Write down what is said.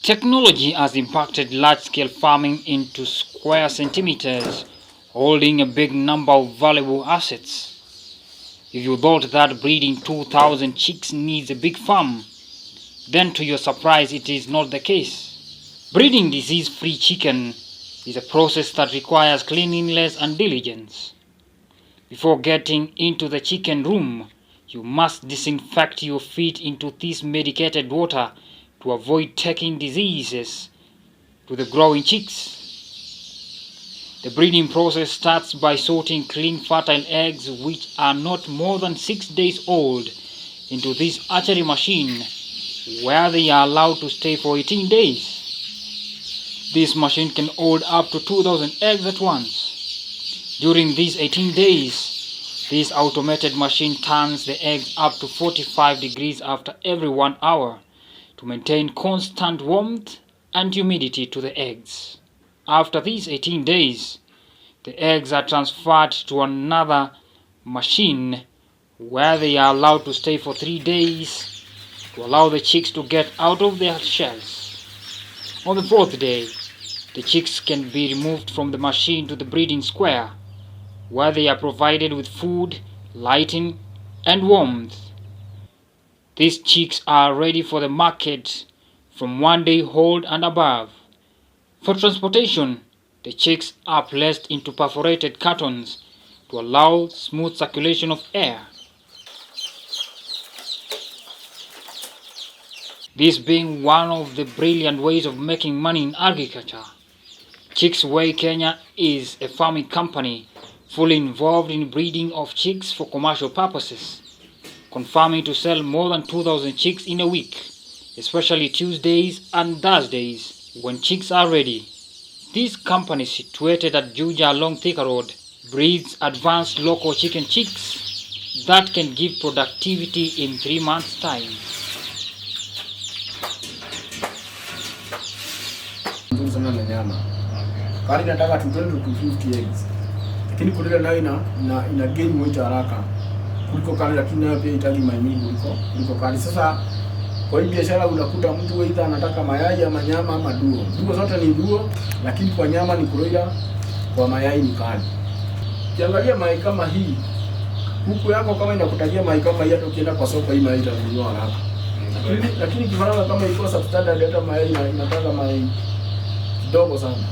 Technology has impacted large-scale farming into square centimeters, holding a big number of valuable assets. If you thought that breeding 2,000 chicks needs a big farm, then to your surprise it is not the case. Breeding disease-free chicken is a process that requires cleanliness and diligence. Before getting into the chicken room, you must disinfect your feet into this medicated water to avoid taking diseases to the growing chicks. The breeding process starts by sorting clean fertile eggs which are not more than 6 days old into this archery machine where they are allowed to stay for 18 days. This machine can hold up to 2,000 eggs at once. During these 18 days, this automated machine turns the eggs up to 45 degrees after every 1 hour to maintain constant warmth and humidity to the eggs. After these 18 days, the eggs are transferred to another machine where they are allowed to stay for 3 days to allow the chicks to get out of their shells. On the 4th day, the chicks can be removed from the machine to the breeding square, where they are provided with food, lighting, and warmth. These chicks are ready for the market from 1 day old and above. For transportation, the chicks are placed into perforated cartons to allow smooth circulation of air. This being one of the brilliant ways of making money in agriculture. Chicks Way Kenya is a farming company fully involved in breeding of chicks for commercial purposes, confirming to sell more than 2,000 chicks in a week, especially Tuesdays and Thursdays when chicks are ready. This company, situated at Juja along Thika Road, breeds advanced local chicken chicks that can give productivity in 3 months' time. Kali nataka 220 to 250 eggs. Lakini kulela nayo ina gain weight haraka kuliko kali, lakini nayo pia itali mingi kuliko kali. Sasa kwa hii biashara unakuta mtu either anataka mayai ama nyama ama duo. Duo zote ni duo, lakini kwa nyama ni broiler, kwa mayai ni kali. Ukiangalia mayai kama hii, huku yako kama inakutajia mayai kama hii, hata ukienda kwa soko hii mayai itanunuliwa haraka. Lakini kifaranga kama iko substandard, hata mayai inataka mayai kidogo sana.